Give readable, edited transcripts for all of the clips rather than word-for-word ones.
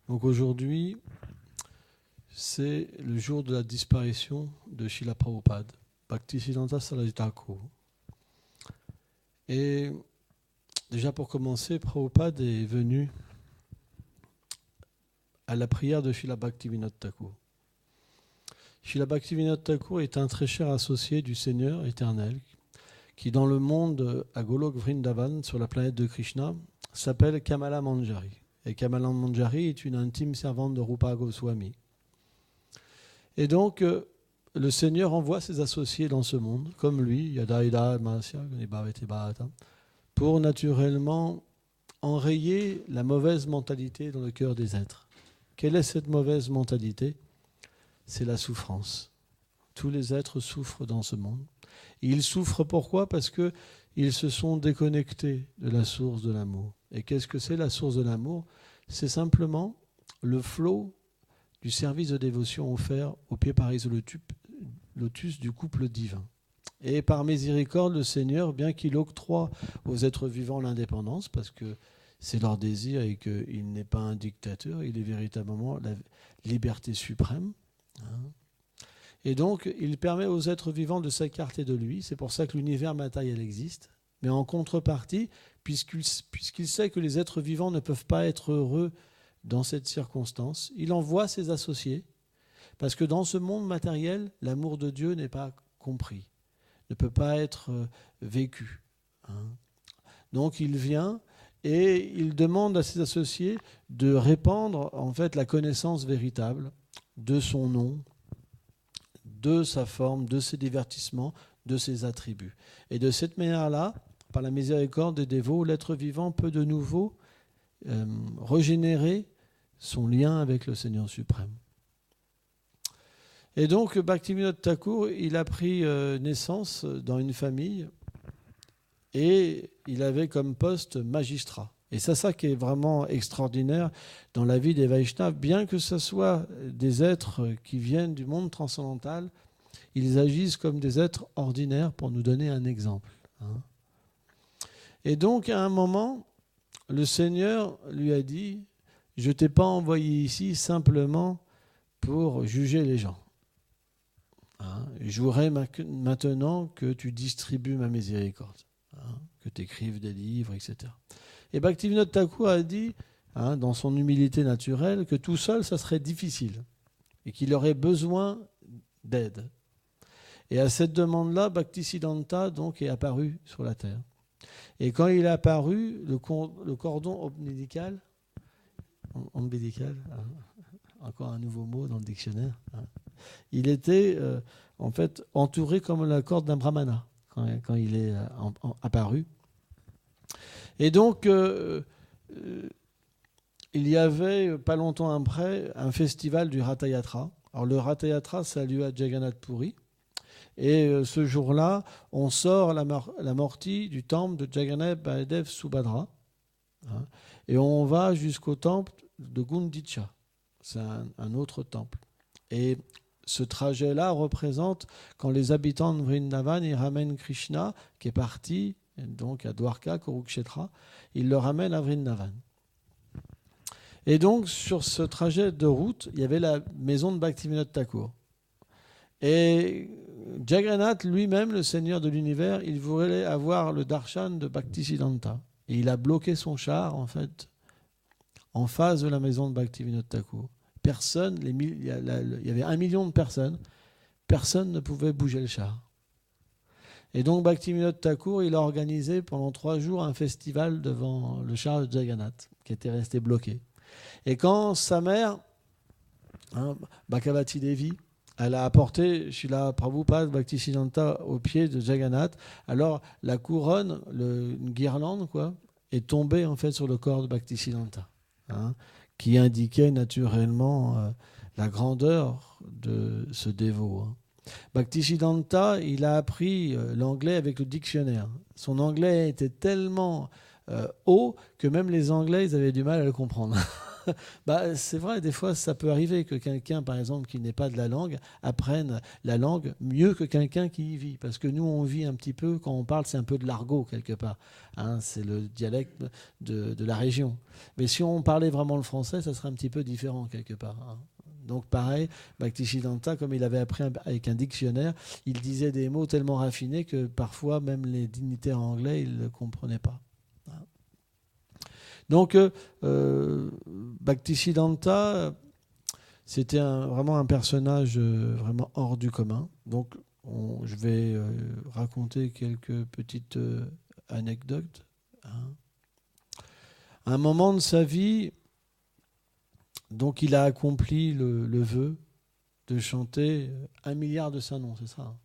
Donc aujourd'hui, c'est le jour de la disparition de Srila Prabhupada, Bhaktisiddhanta Saraswati Thakur. Et déjà pour commencer, Prabhupada est venu à la prière de Srila Bhaktivinoda Thakur. Srila Bhaktivinoda Thakur est un très cher associé du Seigneur éternel, qui dans le monde à Golok Vrindavan, sur la planète de Krishna, s'appelle Kamala Manjari. Et Kamala Manjari est une intime servante de Rupa Goswami. Et donc, le Seigneur envoie ses associés dans ce monde, comme lui, Yadaida, Masya, Nibhavati Bharata, pour naturellement enrayer la mauvaise mentalité dans le cœur des êtres. Quelle est cette mauvaise mentalité ? C'est la souffrance. Tous les êtres souffrent dans ce monde. Et ils souffrent pourquoi ? Parce qu'ils se sont déconnectés de la source de l'amour. Et qu'est-ce que c'est la source de l'amour ? C'est simplement le flot du service de dévotion offert au pied pareil lotus du couple divin. Et par miséricorde, le Seigneur, bien qu'il octroie aux êtres vivants l'indépendance, parce que c'est leur désir et qu'il n'est pas un dictateur, il est véritablement la liberté suprême. Et donc, il permet aux êtres vivants de s'écarter de lui. C'est pour ça que l'univers matériel existe. Mais en contrepartie, puisqu'il sait que les êtres vivants ne peuvent pas être heureux dans cette circonstance, il envoie ses associés. Parce que dans ce monde matériel, l'amour de Dieu n'est pas compris, ne peut pas être vécu. Donc il vient et il demande à ses associés de répandre en fait la connaissance véritable de son nom, de sa forme, de ses divertissements, de ses attributs. Et de cette manière-là, par la miséricorde des dévots, l'être vivant peut de nouveau régénérer son lien avec le Seigneur suprême. Et donc, Bhaktivinoda Thakur, il a pris naissance dans une famille et il avait comme poste magistrat. Et c'est ça qui est vraiment extraordinaire dans la vie des Vaishnavas. Bien que ce soit des êtres qui viennent du monde transcendantal, ils agissent comme des êtres ordinaires pour nous donner un exemple. Et donc, à un moment, le Seigneur lui a dit « Je ne t'ai pas envoyé ici simplement pour juger les gens. Je voudrais maintenant que tu distribues ma miséricorde, que tu écrives des livres, etc. » Et Bhaktivinoda Thakur a dit, dans son humilité naturelle, que tout seul, ça serait difficile et qu'il aurait besoin d'aide. Et à cette demande-là, Bhaktisiddhanta donc est apparu sur la terre. Et quand il est apparu, le cordon ombilical, encore un nouveau mot dans le dictionnaire, il était en fait entouré comme la corde d'un brahmana quand il est apparu. Et donc, il y avait pas longtemps après un festival du Ratha Yatra. Alors le Ratha Yatra, ça a lieu à Jagannath Puri. Et ce jour-là, on sort la mortie du temple de Jagannath Baladev Subhadra. Et on va jusqu'au temple de Gundicha. C'est un autre temple. Et ce trajet-là représente quand les habitants de Vrindavan, ils ramènent Krishna, qui est parti donc à Dwarka, Kurukshetra, ils le ramènent à Vrindavan. Et donc, sur ce trajet de route, il y avait la maison de Bhaktivinoda Thakur. Et Jagannath lui-même, le Seigneur de l'univers, il voulait avoir le darshan de Bhaktisiddhanta. Et il a bloqué son char, en fait, en face de la maison de Bhaktivinoda Thakur. Personne, il y avait 1 million de personnes, personne ne pouvait bouger le char. Et donc Bhaktivinoda Thakur, il a organisé pendant 3 jours un festival devant le char de Jagannath, qui était resté bloqué. Et quand sa mère, Bhagavati Devi, elle a apporté Srila Prabhupada Bhaktisiddhanta au pied de Jagannath, alors la couronne, une guirlande, est tombée en fait sur le corps de Bhaktisiddhanta, qui indiquait naturellement la grandeur de ce dévot. Bhaktisiddhanta, il a appris l'anglais avec le dictionnaire. Son anglais était tellement haut que même les Anglais ils avaient du mal à le comprendre. C'est vrai, des fois, ça peut arriver que quelqu'un, par exemple, qui n'est pas de la langue, apprenne la langue mieux que quelqu'un qui y vit. Parce que nous, on vit un petit peu, quand on parle, c'est un peu de l'argot, quelque part. Hein, c'est le dialecte de la région. Mais si on parlait vraiment le français, ça serait un petit peu différent, quelque part. Hein. Donc pareil, Bhaktisiddhanta, comme il avait appris avec un dictionnaire, il disait des mots tellement raffinés que parfois, même les dignitaires anglais, ils ne le comprenaient pas. Donc, Bhaktisiddhanta, c'était vraiment un personnage vraiment hors du commun. Donc, je vais raconter quelques petites anecdotes. Hein. À un moment de sa vie, donc, il a accompli le vœu de chanter 1 milliard de saints noms, c'est ça. Hein.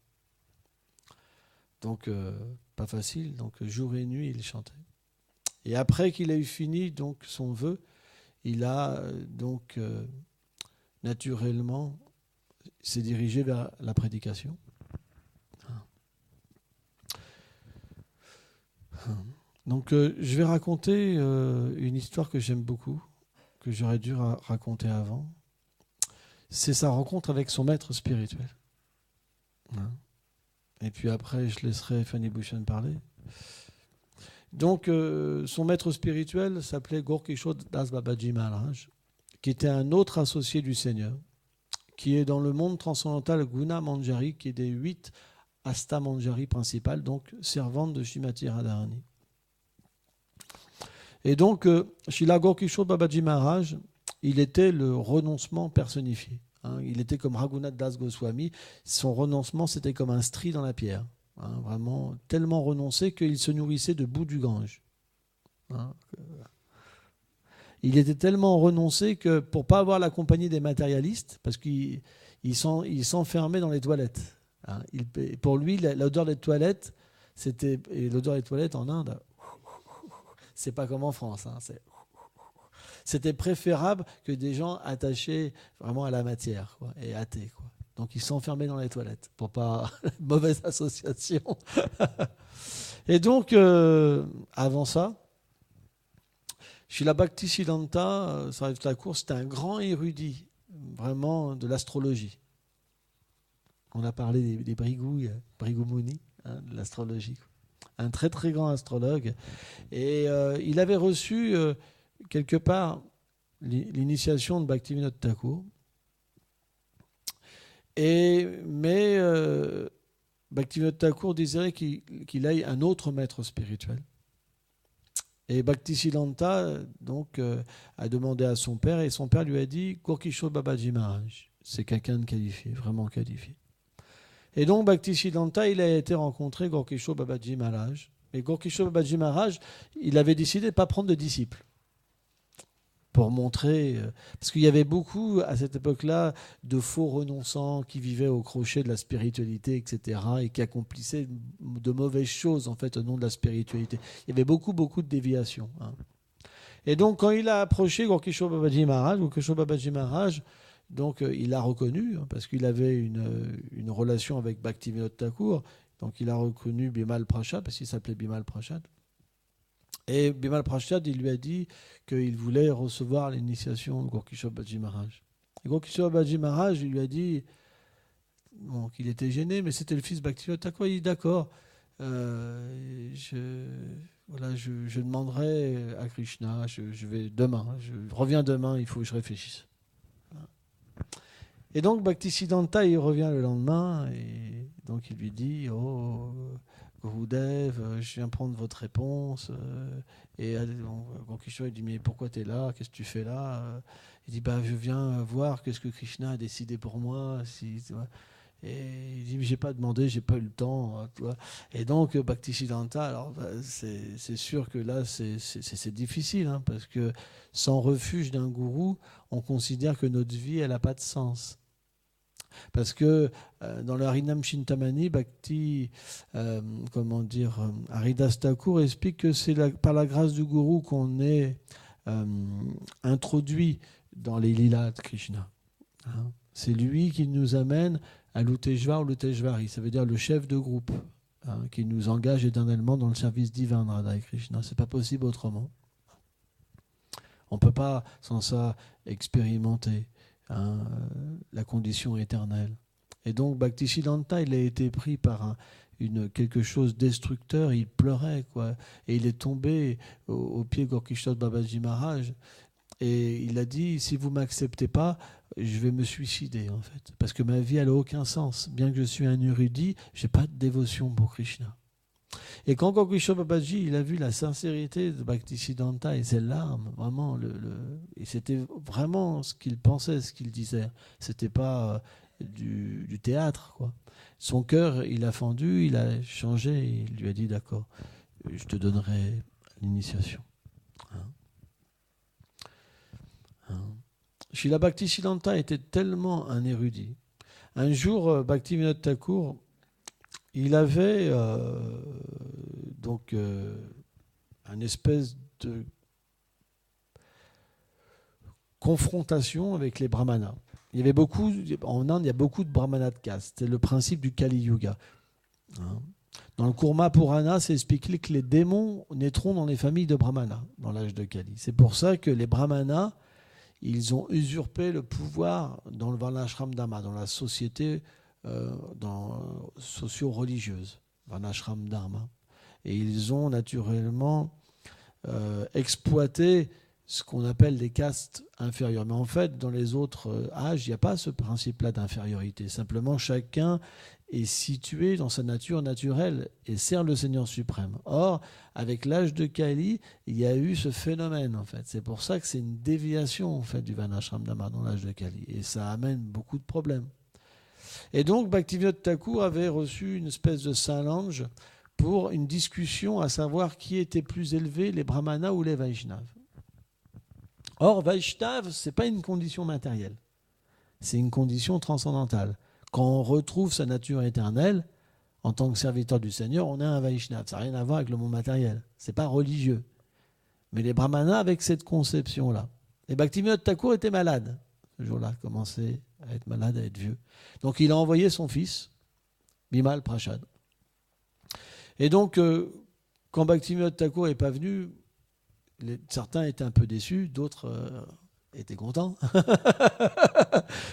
Donc, pas facile. Donc, jour et nuit, il chantait. Et après qu'il a eu fini donc son vœu, il a donc naturellement s'est dirigé vers la prédication. Donc je vais raconter une histoire que j'aime beaucoup, que j'aurais dû raconter avant. C'est sa rencontre avec son maître spirituel. Et puis après, je laisserai Fanny Bhushan parler. Donc, son maître spirituel s'appelait Gorkishore Das Babaji Maharaj, qui était un autre associé du Seigneur, qui est dans le monde transcendantal Guna Manjari, qui est des 8 Asta Manjari principales, donc servantes de Srimati Radharani. Et donc, Srila Gorkishore Babaji Maharaj, il était le renoncement personnifié. Hein. Il était comme Raghunath Das Goswami. Son renoncement, c'était comme un stri dans la pierre. Hein, vraiment tellement renoncé qu'il se nourrissait de boue du Gange. Hein. Il était tellement renoncé que pour ne pas avoir la compagnie des matérialistes, parce qu'il s'enfermait dans les toilettes. Hein. Pour lui, l'odeur des toilettes, et l'odeur des toilettes en Inde, c'est pas comme en France. Hein, c'était préférable que des gens attachés vraiment à la matière, quoi, et athées, quoi. Donc, il s'enfermait dans les toilettes pour pas mauvaise association. Et donc, avant ça, Srila Bhaktisiddhanta Saraswati Thakur, c'était un grand érudit, vraiment de l'astrologie. On a parlé des Brigouilles, Bhrigu Muni, hein, de l'astrologie. Un très très grand astrologue. Et il avait reçu quelque part l'initiation de Bhaktivinoda Thakur. Mais Bhaktivinoda Thakur désirait qu'il aille un autre maître spirituel. Et Bhaktisiddhanta donc a demandé à son père, et son père lui a dit Gorkishore Babaji Maharaj. C'est quelqu'un de qualifié, vraiment qualifié. Et donc Bhaktisiddhanta, il a été rencontré Gorkishore Babaji Maharaj. Et Gorkishore Babaji Maharaj, il avait décidé de ne pas prendre de disciples. Pour montrer, parce qu'il y avait beaucoup à cette époque-là de faux renonçants qui vivaient au crochet de la spiritualité, etc., et qui accomplissaient de mauvaises choses en fait au nom de la spiritualité. Il y avait beaucoup de déviations. Hein. Et donc quand il a approché Gorkishore Babaji Maharaj, donc il l'a reconnu hein, parce qu'il avait une relation avec Bhaktivinoda Thakur, donc il a reconnu Bimal Prashad parce qu'il s'appelait Bimal Prashad. Et Bimal Prashad, il lui a dit qu'il voulait recevoir l'initiation de Gorkishore Babaji Maharaj. Et Gorkishore Babaji Maharaj, il lui a dit qu'il était gêné, mais c'était le fils Bhaktivinoda Thakur. Il dit d'accord, je demanderai à Krishna, je vais demain, je reviens demain, il faut que je réfléchisse. Et donc Bhaktisiddhanta, il revient le lendemain, et donc il lui dit Gurudev, je viens prendre votre réponse. Et Gorkishore, il dit mais pourquoi tu es là? Qu'est-ce que tu fais là? Il dit je viens voir qu'est-ce que Krishna a décidé pour moi. Et il dit mais j'ai pas demandé, j'ai pas eu le temps. Tu vois. Et donc Bhaktisiddhanta, alors c'est sûr que là c'est difficile hein, parce que sans refuge d'un gourou, on considère que notre vie elle n'a pas de sens. Parce que dans le Harinam Chintamani, Haridas Thakur explique que c'est par la grâce du gourou qu'on est introduit dans les lilas de Krishna. Hein. C'est lui qui nous amène à l'Uteshvar ou l'Uteshvari, ça veut dire le chef de groupe, hein, qui nous engage éternellement dans le service divin de Radha et Krishna. C'est pas possible autrement. On ne peut pas sans ça expérimenter la condition éternelle. Et donc Bhaktisiddhanta, il a été pris par quelque chose destructeur, il pleurait, quoi. Et il est tombé au pied de Gorkishore Babaji Maharaj. Et il a dit, si vous ne m'acceptez pas, je vais me suicider, en fait. Parce que ma vie, elle n'a aucun sens. Bien que je suis un érudit, je n'ai pas de dévotion pour Krishna. Et quand Gorkishore Babaji, il a vu la sincérité de Bhaktisiddhanta et ses larmes, vraiment, et c'était vraiment ce qu'il pensait, ce qu'il disait. C'était pas du théâtre, quoi. Son cœur, il a fendu, il a changé, et il lui a dit, d'accord, je te donnerai l'initiation. Srila Bhaktisiddhanta était tellement un érudit. Un jour, Bhaktivinoda Thakur, il avait une espèce de confrontation avec les brahmanas. Il y avait en Inde, il y a beaucoup de brahmanas de caste. C'est le principe du Kali Yuga. Dans le Kurma Purana, c'est expliqué que les démons naîtront dans les familles de brahmanas dans l'âge de Kali. C'est pour ça que les brahmanas, ils ont usurpé le pouvoir dans le Varnashram Dharma, dans la société socio-religieuse, Varnashram Dharma. Et ils ont naturellement exploité ce qu'on appelle les castes inférieures. Mais en fait, dans les autres âges, il n'y a pas ce principe-là d'infériorité. Simplement, chacun est situé dans sa nature naturelle et sert le Seigneur suprême. Or, avec l'âge de Kali, il y a eu ce phénomène, en fait. C'est pour ça que c'est une déviation, en fait, du Varnashram Dharma dans l'âge de Kali. Et ça amène beaucoup de problèmes. Et donc, Bhaktivinoda Thakur avait reçu une espèce de Saint-Lange pour une discussion à savoir qui était plus élevé, les Brahmanas ou les Vaishnavas. Or, Vaishnav, ce n'est pas une condition matérielle. C'est une condition transcendantale. Quand on retrouve sa nature éternelle, en tant que serviteur du Seigneur, on est un Vaishnav. Ça n'a rien à voir avec le monde matériel. Ce n'est pas religieux. Mais les Brahmanas avec cette conception-là. Et Bhaktivinoda Thakur était malade. Ce jour-là, commençait à être malade, à être vieux. Donc il a envoyé son fils, Bimal Prashad. Et donc, quand Bhaktivinoda Thakur n'est pas venu, certains étaient un peu déçus, d'autres étaient contents.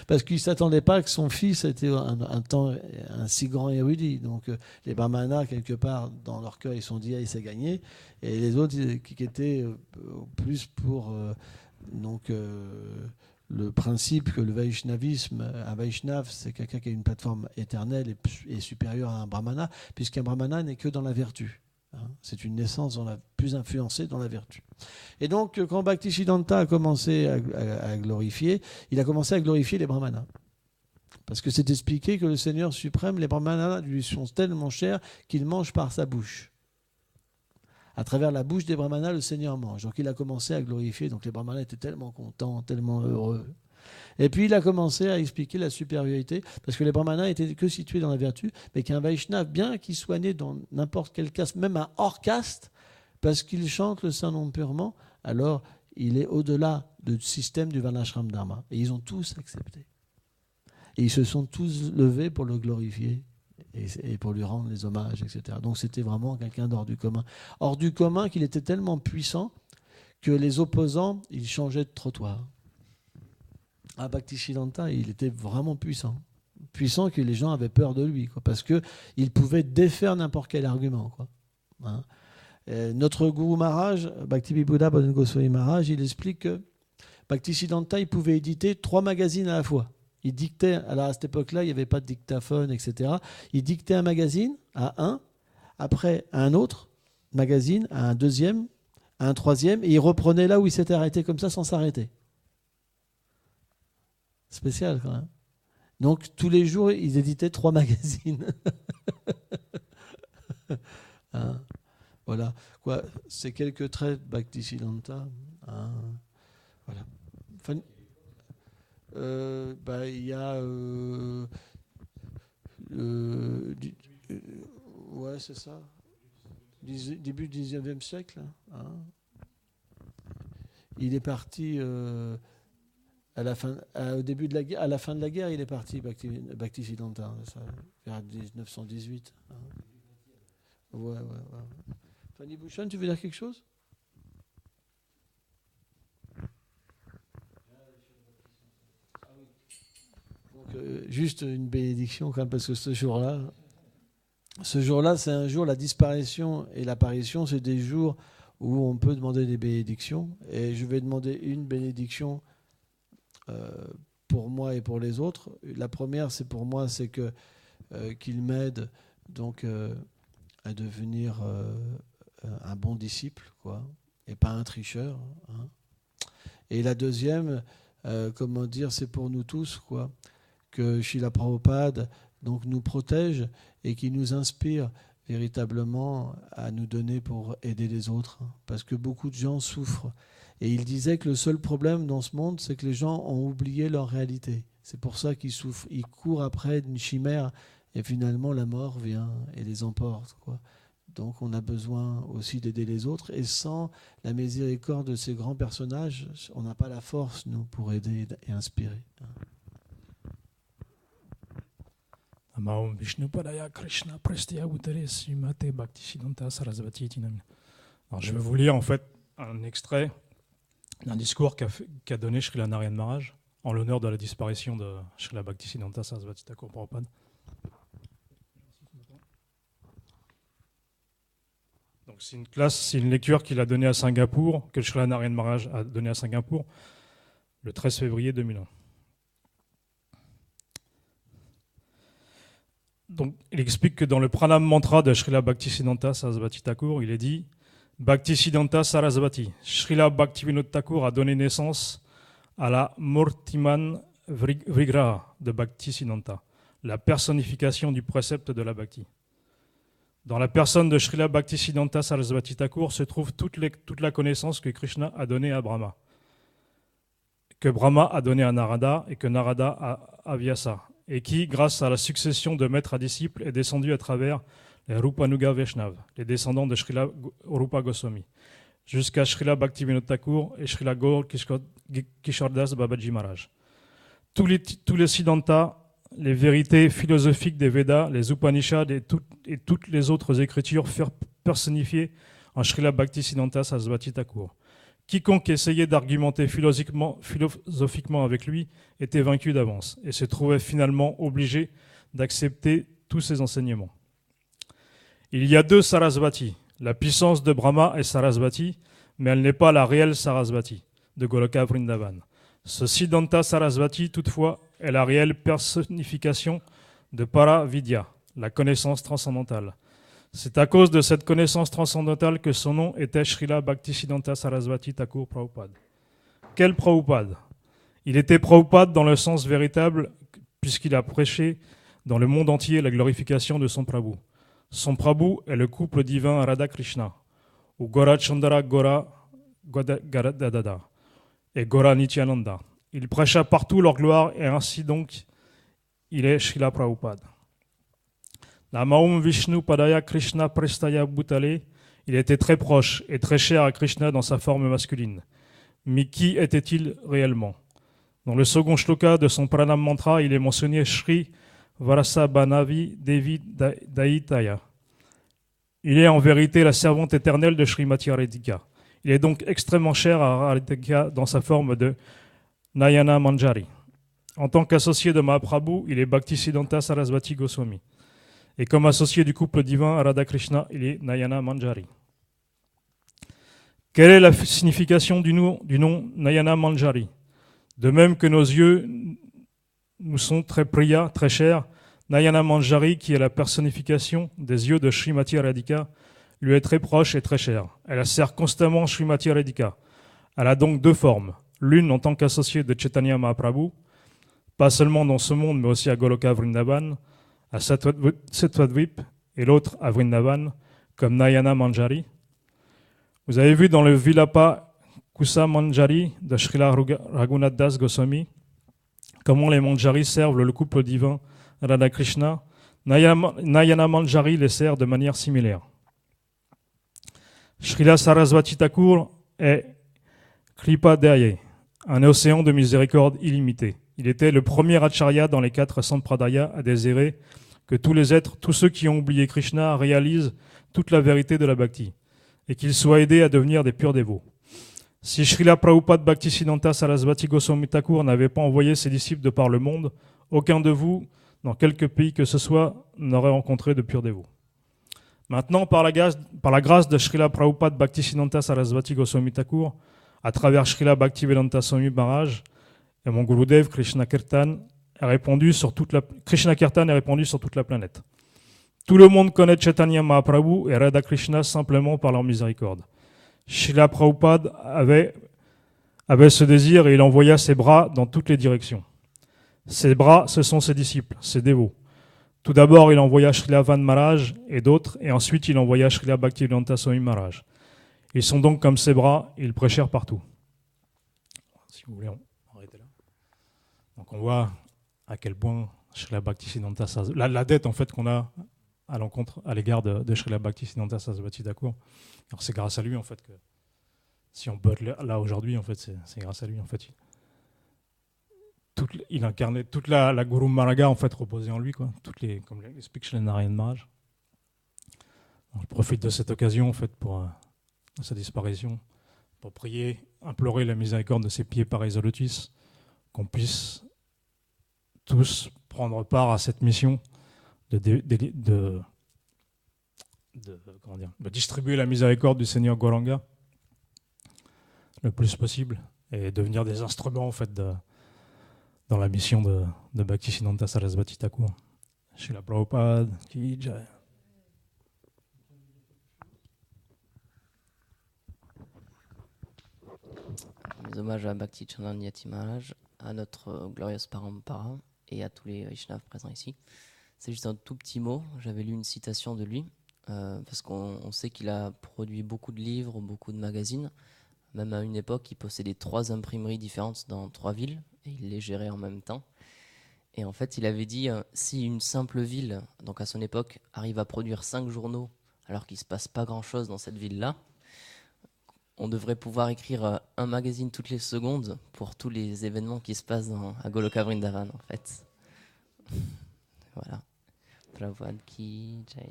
Parce qu'ils ne s'attendaient pas que son fils était un si grand érudit. Donc les Brahmanas, quelque part, dans leur cœur, ils se sont dit, il s'est gagné. Et les autres, qui étaient plus pour le principe que le Vaishnavisme, un Vaishnav, c'est quelqu'un qui a une plateforme éternelle et supérieure à un Brahmana, puisqu'un Brahmana n'est que dans la vertu. C'est une naissance plus influencée dans la vertu. Et donc, quand Bhaktisiddhanta a commencé à glorifier, il a commencé à glorifier les brahmanas. Parce que c'est expliqué que le Seigneur suprême, les brahmanas lui sont tellement chers qu'il mange par sa bouche. À travers la bouche des brahmanas, le Seigneur mange. Donc il a commencé à glorifier. Donc les brahmanas étaient tellement contents, tellement heureux. Et puis il a commencé à expliquer la supériorité, parce que les brahmanas étaient que situés dans la vertu, mais qu'un Vaishnav, bien qu'il soit né dans n'importe quel caste, même un hors caste, parce qu'il chante le Saint-Nom purement, alors il est au-delà du système du Varnashram Dharma. Et ils ont tous accepté. Et ils se sont tous levés pour le glorifier et pour lui rendre les hommages, etc. Donc c'était vraiment quelqu'un d'hors du commun. Hors du commun qu'il était tellement puissant que les opposants, ils changeaient de trottoir. À Bhaktisiddhanta, il était vraiment puissant. Puissant que les gens avaient peur de lui, quoi, parce qu'il pouvait défaire n'importe quel argument, quoi. Notre Guru Maharaj, Bhakti-Vibhuda Bhajan Goswami Maharaj, il explique que Bhaktisiddhanta, il pouvait éditer 3 magazines à la fois. Il dictait, alors à cette époque-là, il n'y avait pas de dictaphone, etc. Il dictait un magazine à un, après à un autre magazine, à un deuxième, à un troisième, et il reprenait là où il s'était arrêté comme ça, sans s'arrêter. Spécial quand même. Donc tous les jours, ils éditaient 3 magazines. Voilà. Quoi, c'est quelques traits de Bhaktisiddhanta. Voilà. Enfin, il y a ouais, c'est ça. Début du 19e siècle. Il est parti à la fin de la guerre, il est parti Bhaktisiddhanta, vers 1918. Ouais. Fanny Bhushan, tu veux dire quelque chose ? juste une bénédiction quand même, parce que ce jour-là, c'est un jour, la disparition et l'apparition, c'est des jours où on peut demander des bénédictions. Et je vais demander une bénédiction pour moi et pour les autres. La première, c'est pour moi, c'est que qu'il m'aide donc à devenir un bon disciple, quoi, et pas un tricheur. Hein. Et la deuxième, comment dire, c'est pour nous tous, quoi, que Srila Prabhupada donc nous protège et qui nous inspire véritablement à nous donner pour aider les autres, parce que beaucoup de gens souffrent. Et il disait que le seul problème dans ce monde, c'est que les gens ont oublié leur réalité. C'est pour ça qu'ils souffrent. Ils courent après une chimère et finalement la mort vient et les emporte, quoi. Donc on a besoin aussi d'aider les autres. Et sans la miséricorde de ces grands personnages, on n'a pas la force, nous, pour aider et inspirer. Namo Vishnupadaya Krishna Prestya Bhutale Srimate Bhaktisiddhanta Sarasvati Tinam. Alors je vais vous lire en fait un extrait d'un discours qu'a donné Srila Narayan Maharaj en l'honneur de la disparition de Srila Bhaktisiddhanta Sarasvati Thakur Prabhupada. Donc c'est une lecture qu'il a donnée à Singapour, que Srila Narayan Maharaj a donnée à Singapour le 13 février 2001. Donc, il explique que dans le pranam mantra de Srila Bhaktisiddhanta Sarasvati Thakur, il est dit Bhaktisiddhanta Sarasvati. Srila Bhaktivinoda Thakur a donné naissance à la Murtiman Vrigraha de Bhaktisiddhanta, la personnification du précepte de la Bhakti. Dans la personne de Srila Bhaktisiddhanta Sarasvati Thakur se trouve toute la connaissance que Krishna a donnée à Brahma, que Brahma a donnée à Narada et que Narada à Vyasa, et qui, grâce à la succession de maîtres à disciples, est descendu à travers les Rupanuga Vaishnava, les descendants de Srila Rupa Goswami, jusqu'à Srila Bhaktivinoda Thakur et Srila Gaur Kishordas Babaji Maharaj. Tous les Siddhanta, les vérités philosophiques des Védas, les Upanishads et toutes les autres écritures furent personnifiées en Srila Bhaktisiddhanta Sarasvati Thakur. Quiconque essayait d'argumenter philosophiquement avec lui était vaincu d'avance et se trouvait finalement obligé d'accepter tous ses enseignements. Il y a deux Sarasvati. La puissance de Brahma est Sarasvati, mais elle n'est pas la réelle Sarasvati de Goloka Vrindavan. Ce Siddhanta Sarasvati, toutefois, est la réelle personnification de Paravidya, la connaissance transcendantale. C'est à cause de cette connaissance transcendantale que son nom était Srila Bhaktisiddhanta Sarasvati Thakur Prabhupada. Quel Prabhupada ? Il était Prabhupada dans le sens véritable, puisqu'il a prêché dans le monde entier la glorification de son Prabhu. Son Prabhu est le couple divin Radha Krishna, ou Gora Chandra Gora Gadadada et Gora Nityananda. Il prêcha partout leur gloire et ainsi donc il est Srila Prabhupada. Namaum Vishnu Padaya Krishna Prestaya Bhutale, il était très proche et très cher à Krishna dans sa forme masculine. Mais qui était-il réellement ? Dans le second shloka de son pranam mantra, il est mentionné Shri Varasa Banavi Devi Daitaya. Il est en vérité la servante éternelle de Srimati Radhika. Il est donc extrêmement cher à Radhika dans sa forme de Nayana Manjari. En tant qu'associé de Mahaprabhu, il est Bhaktisiddhanta Sarasvati Goswami. Et comme associé du couple divin Radha Krishna, il est Nayana Manjari. Quelle est la signification du nom Nayana Manjari ? De même que nos yeux nous sont très priya, très chers, Nayana Manjari, qui est la personnification des yeux de Srimati Radhika, lui est très proche et très chère. Elle sert constamment Srimati Radhika. Elle a donc deux formes. L'une en tant qu'associée de Chaitanya Mahaprabhu, pas seulement dans ce monde, mais aussi à Goloka Vrindavan, à Satvadvip, et l'autre à Vrindavan, comme Nayana Manjari. Vous avez vu dans le Vilapa Kusa Manjari de Srila Raghunath Das Goswami comment les Manjaris servent le couple divin Radha Krishna. Nayana Manjari les sert de manière similaire. Srila Sarasvati Thakur est Kripa Daye, un océan de miséricorde illimité. Il était le premier acharya dans les 4 sampradayas à désirer que tous les êtres, tous ceux qui ont oublié Krishna, réalisent toute la vérité de la bhakti et qu'ils soient aidés à devenir des purs dévots. Si Srila Prabhupada Bhaktisiddhanta Sarasvati Goswami Thakur n'avait pas envoyé ses disciples de par le monde, aucun de vous, dans quelque pays que ce soit, n'aurait rencontré de pur dévot. Maintenant, par la grâce de Srila Prabhupada Bhaktisiddhanta Sarasvati Goswami Thakur, à travers Srila Bhaktivedanta Swami Maharaj et mon Gurudev Krishna Kirtan est répandu sur toute la planète. Tout le monde connaît Chaitanya Mahaprabhu et Radha Krishna simplement par leur miséricorde. Srila Prabhupada avait ce désir et il envoya ses bras dans toutes les directions. Ses bras, ce sont ses disciples, ses dévots. Tout d'abord, il envoya Srila Van Maharaj et d'autres, et ensuite il envoya Srila Bhaktivedanta Swami Maharaj. Ils sont donc comme ses bras, ils prêchèrent partout. Si vous voulez, on va arrêter là. Donc on voit à quel point Srila Bhaktisiddhanta Sarasvati, la dette en fait qu'on a à l'égard de Srila Bhaktisiddhanta Sarasvati Thakur. Alors c'est grâce à lui en fait que si on peut être là aujourd'hui en fait, c'est grâce à lui en fait. Il incarnait toute la Guru Maraga en fait reposait en lui quoi. Comme l'explique Srila Narayan Maharaj. Je profite de cette occasion en fait pour sa disparition, pour prier, implorer la miséricorde de ses pieds pareils au lotus, qu'on puisse tous prendre part à cette mission de distribuer la miséricorde du Seigneur Gauranga le plus possible et devenir des instruments en fait dans la mission de Bhaktisiddhanta Sarasvati Thakur. Srila Prabhupada ki jai. Mes hommages à Bhakti Chandan Yati Maharaj, à notre glorieuse Parampara et à tous les Vaishnavas présents ici. C'est juste un tout petit mot. J'avais lu une citation de lui, parce qu'on sait qu'il a produit beaucoup de livres, beaucoup de magazines. Même à une époque, il possédait 3 imprimeries différentes dans 3 villes, et il les gérait en même temps. Et en fait, il avait dit, si une simple ville, donc à son époque, arrive à produire 5 journaux, alors qu'il ne se passe pas grand-chose dans cette ville-là, on devrait pouvoir écrire un magazine toutes les secondes pour tous les événements qui se passent à Goloka Vrindavan, en fait. Voilà. Prabhupada ki jai.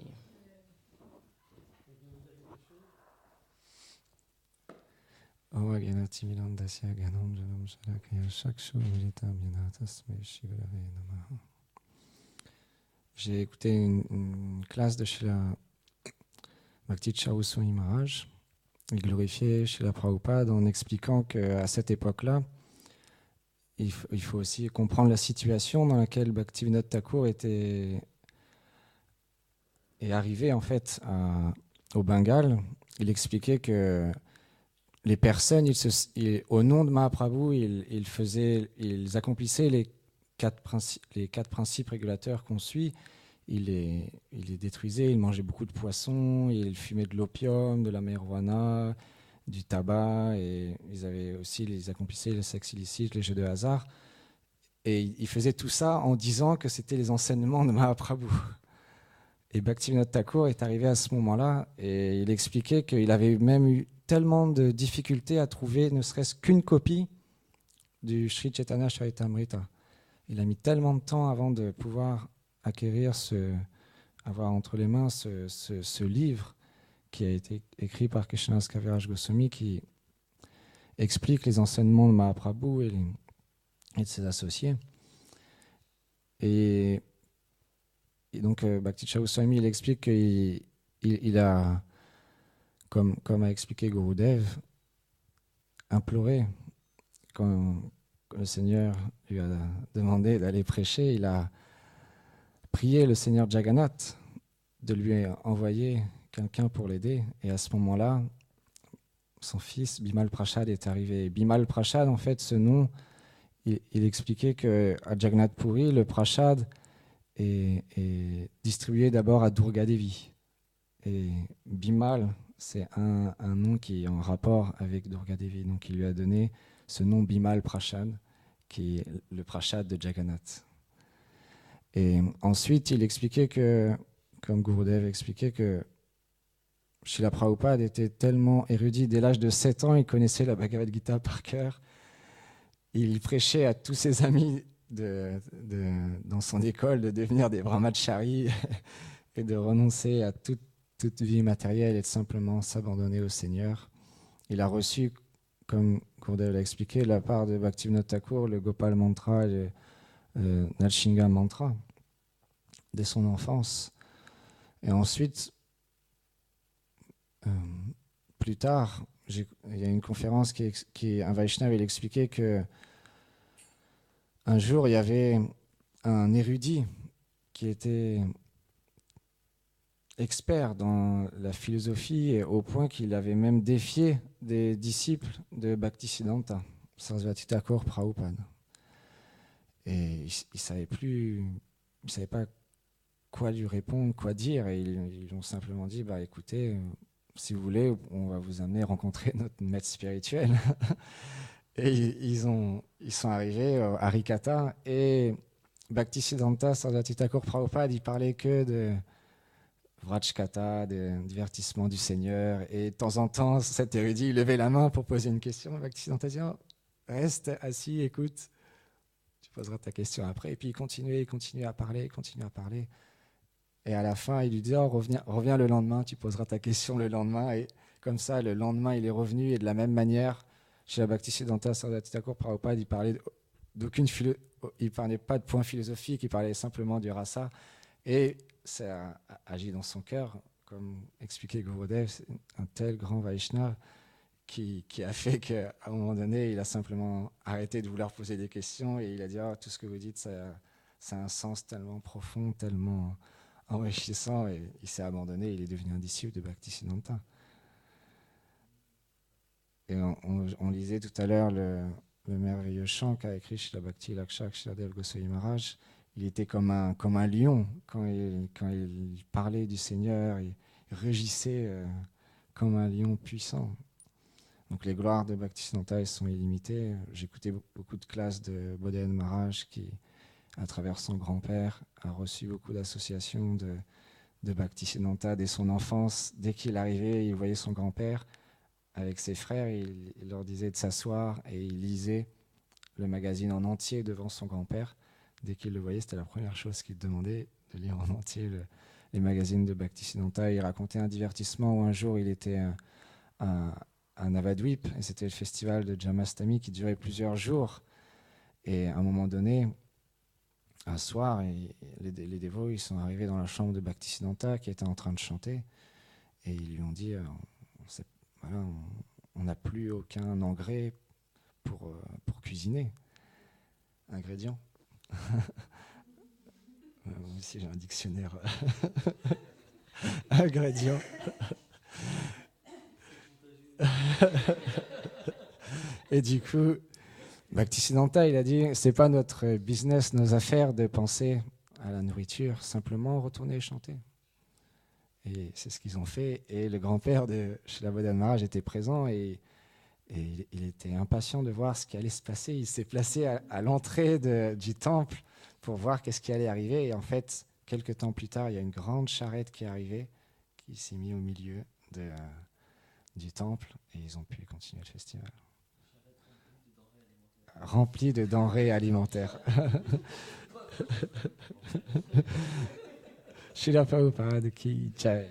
J'ai écouté une classe de Srila Bhakti Swami Maharaj. Il glorifiait Srila Prabhupada en expliquant qu'à cette époque-là, il faut aussi comprendre la situation dans laquelle Bhaktivinoda Thakur est arrivé en fait au Bengale. Il expliquait que les personnes, au nom de Mahaprabhu, ils accomplissaient les quatre principes régulateurs qu'on suit. Il les détruisait, il mangeait beaucoup de poissons, il fumait de l'opium, de la marijuana, du tabac, et ils accomplissaient le sexe illicite, les jeux de hasard. Et il faisait tout ça en disant que c'était les enseignements de Mahaprabhu. Et Bhaktivinoda Thakur est arrivé à ce moment-là, et il expliquait qu'il avait même eu tellement de difficultés à trouver ne serait-ce qu'une copie du Sri Chaitanya Charitamrita. Il a mis tellement de temps avant de pouvoir acquérir, avoir entre les mains ce livre qui a été écrit par Krishnadas Kaviraj Goswami, qui explique les enseignements de Mahaprabhu et de ses associés. Et donc Bhakti Swami, il explique qu'il a, comme a expliqué Gurudev, imploré, quand le Seigneur lui a demandé d'aller prêcher, il a prié le Seigneur Jagannath de lui envoyer quelqu'un pour l'aider. Et à ce moment-là, son fils Bimal Prashad est arrivé. Bimal Prashad, en fait, ce nom, il expliquait qu'à Jagannath Puri, le Prashad est distribué d'abord à Durga Devi. Et Bimal, c'est un nom qui est en rapport avec Durga Devi. Donc il lui a donné ce nom Bimal Prashad, qui est le Prashad de Jagannath. Et ensuite, il expliquait que, comme Gurudev expliquait, que Srila Prabhupada était tellement érudit, dès l'âge de 7 ans, il connaissait la Bhagavad Gita par cœur. Il prêchait à tous ses amis dans son école de devenir des brahmacharis et de renoncer à toute vie matérielle et de simplement s'abandonner au Seigneur. Il a reçu, comme Gurudev l'a expliqué, de la part de Bhaktivinoda Thakur, le Gopal Mantra, Nalshinga Mantra dès son enfance. Et ensuite, plus tard, il y a une conférence qui un Vaishnava, il expliquait que un jour, il y avait un érudit qui était expert dans la philosophie et au point qu'il avait même défié des disciples de Bhaktisiddhanta, Sarasvati Thakur Prabhupada. Et il savait pas quoi lui répondre, quoi dire, et ils lui ont simplement dit, écoutez, si vous voulez, on va vous amener rencontrer notre maître spirituel. Et ils sont arrivés à Harikata, et Bhaktisiddhanta Sarasvati Thakur Prabhupada, il parlait que de Vrajkatha, des divertissements du Seigneur, et de temps en temps, cet érudit, il levait la main pour poser une question. Bhaktisiddhanta dit, reste assis, écoute, tu poseras ta question après. Et puis il continuait à parler. Et à la fin, il lui dit, reviens le lendemain, tu poseras ta question le lendemain. Et comme ça, le lendemain, il est revenu, et de la même manière, chez la Bhaktisiddhanta Sarasvati Thakur Prabhupada, il parlait il parlait pas de points philosophiques, il parlait simplement du rasa. Et ça a agi dans son cœur, comme expliquait Gurudev, c'est un tel grand Vaishnava qui a fait qu'à un moment donné, il a simplement arrêté de vouloir poser des questions, et il a dit, tout ce que vous dites, ça a un sens tellement profond, tellement enrichissant, et il s'est abandonné, il est devenu un disciple de Bhaktisiddhanta. Et on lisait tout à l'heure le merveilleux chant qu'a écrit Srila Bhakti Lakshak Shriladev Goswami Maharaj. Il était comme un lion quand il parlait du Seigneur, il rugissait comme un lion puissant. Donc les gloires de Bhaktisiddhanta sont illimitées. J'écoutais beaucoup de classes de Bodhidharma Maharaj qui, à travers son grand-père, a reçu beaucoup d'associations de Bhaktisiddhanta dès son enfance. Dès qu'il arrivait, il voyait son grand-père avec ses frères, il leur disait de s'asseoir, et il lisait le magazine en entier devant son grand-père. Dès qu'il le voyait, c'était la première chose qu'il demandait, de lire en entier les magazines de Bhaktisiddhanta. Il racontait un divertissement où un jour il était à Navadvip, et c'était le festival de Jamastami qui durait plusieurs jours. Et à un moment donné, un soir, les dévots, ils sont arrivés dans la chambre de Bhaktisiddhanta qui était en train de chanter, et ils lui ont dit, on n'a plus aucun engrais pour cuisiner, ingrédients. Moi aussi j'ai un dictionnaire ingrédients. Et du coup, Bhaktisiddhanta, il a dit, c'est pas notre business, nos affaires de penser à la nourriture, simplement retourner chanter. Et c'est ce qu'ils ont fait. Et le grand-père de Srila Bodhidharma Maharaj était présent, et il était impatient de voir ce qui allait se passer. Il s'est placé à l'entrée du temple pour voir qu'est-ce qui allait arriver. Et en fait, quelques temps plus tard, il y a une grande charrette qui est arrivée, qui s'est mise au milieu du temple, et ils ont pu continuer le festival. Remplie de denrées alimentaires. Srila Prabhupada ki jai.